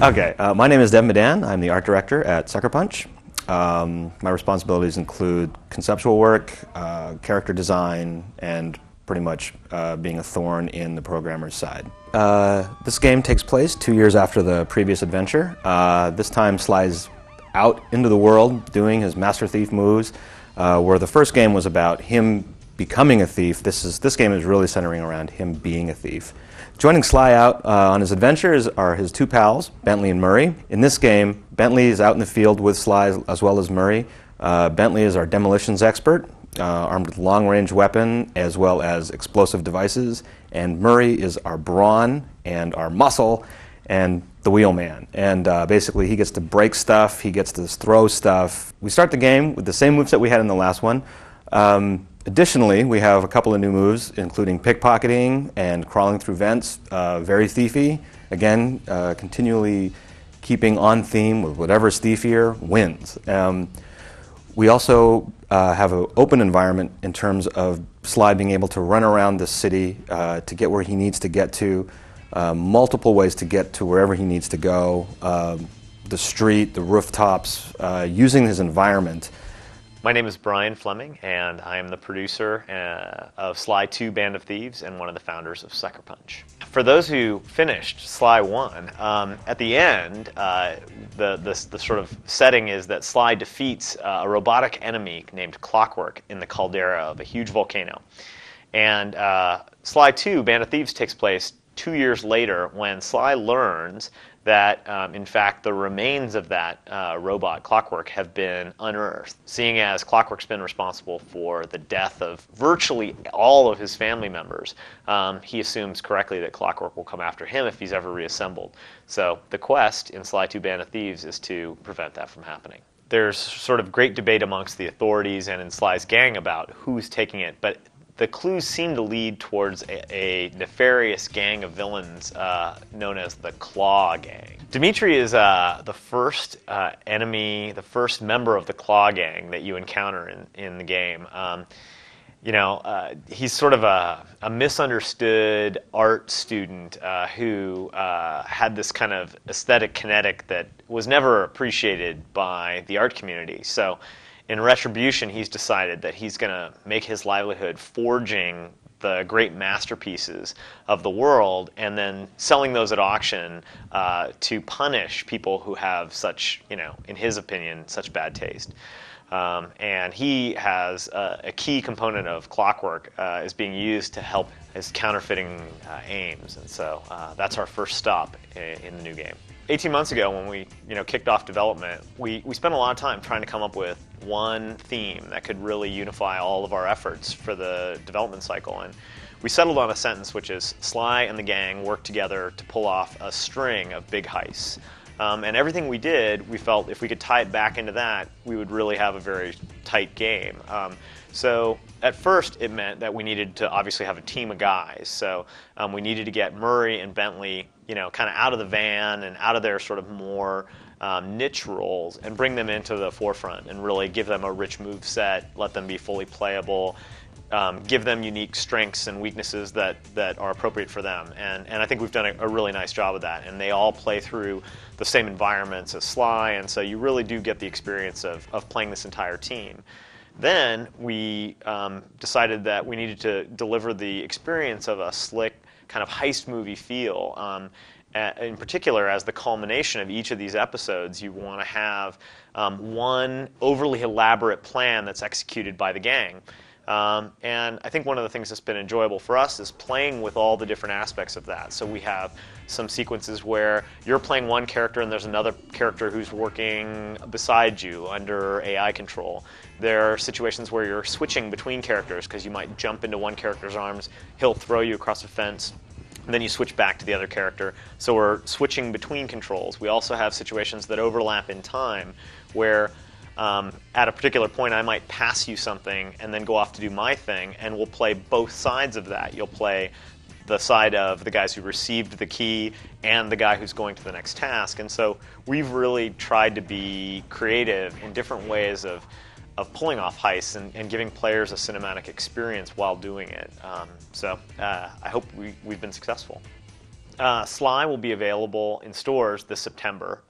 Okay, my name is Dev Madan. I'm the art director at Sucker Puch. My responsibilities include conceptual work, character design, and pretty much being a thorn in the programmer's side. This game takes place 2 years after the previous adventure. This time Sly's out into the world doing his Master Thief moves, where the first game was about him becoming a thief. This game is really centering around him being a thief. Joining Sly out on his adventures are his two pals, Bentley and Murray. In this game, Bentley is out in the field with Sly as well as Murray. Bentley is our demolitions expert, armed with a long-range weapon as well as explosive devices. And Murray is our brawn and our muscle and the wheelman. And basically he gets to break stuff, he gets to throw stuff. We start the game with the same moves that we had in the last one. Additionally, we have a couple of new moves, including pickpocketing and crawling through vents, very thiefy. Again, continually keeping on theme with whatever's thiefier wins. We also have an open environment in terms of Sly being able to run around the city to get where he needs to get to, multiple ways to get to wherever he needs to go, the street, the rooftops, using his environment. My name is Brian Fleming, and I am the producer of Sly 2 Band of Thieves and one of the founders of Sucker Puch. For those who finished Sly 1, at the end, the sort of setting is that Sly defeats a robotic enemy named Clockwork in the caldera of a huge volcano. And Sly 2 Band of Thieves takes place 2 years later when Sly learns that, in fact, the remains of that robot, Clockwork, have been unearthed. Seeing as Clockwork's been responsible for the death of virtually all of his family members, he assumes correctly that Clockwork will come after him if he's ever reassembled. So the quest in Sly 2 Band of Thieves is to prevent that from happening. There's sort of great debate amongst the authorities and in Sly's gang about who's taking it, but the clues seem to lead towards a nefarious gang of villains known as the Claw Gang. Dimitri is the first enemy, the first member of the Claw Gang that you encounter in the game. He's sort of a misunderstood art student who had this kind of aesthetic kinetic that was never appreciated by the art community. So in retribution, he's decided that he's going to make his livelihood forging the great masterpieces of the world and then selling those at auction to punish people who have such, in his opinion, such bad taste. And he has a key component of Clockwork is being used to help his counterfeiting aims. And so that's our first stop in the new game. 18 months ago when we kicked off development, we spent a lot of time trying to come up with one theme that could really unify all of our efforts for the development cycle. And we settled on a sentence which is Sly and the gang work together to pull off a string of big heists. And everything we did, we felt if we could tie it back into that, we would really have a very tight game. So at first it meant that we needed to obviously have a team of guys. So we needed to get Murray and Bentley, kind of out of the van and out of their sort of more niche roles and bring them into the forefront and really give them a rich move set, let them be fully playable, give them unique strengths and weaknesses that are appropriate for them. And I think we've done a really nice job of that. And they all play through the same environments as Sly, and so you really do get the experience of playing this entire team. Then we decided that we needed to deliver the experience of a slick kind of heist movie feel. In particular, as the culmination of each of these episodes, you want to have one overly elaborate plan that's executed by the gang. And I think one of the things that's been enjoyable for us is playing with all the different aspects of that. So we have some sequences where you're playing one character and there's another character who's working beside you under AI control. There are situations where you're switching between characters because you might jump into one character's arms, he'll throw you across a fence, and then you switch back to the other character. So we're switching between controls. We also have situations that overlap in time where at a particular point I might pass you something and then go off to do my thing, and we'll play both sides of that. You'll play the side of the guys who received the key and the guy who's going to the next task. And so we've really tried to be creative in different ways of pulling off heists and giving players a cinematic experience while doing it. So I hope we've been successful. Sly will be available in stores this September.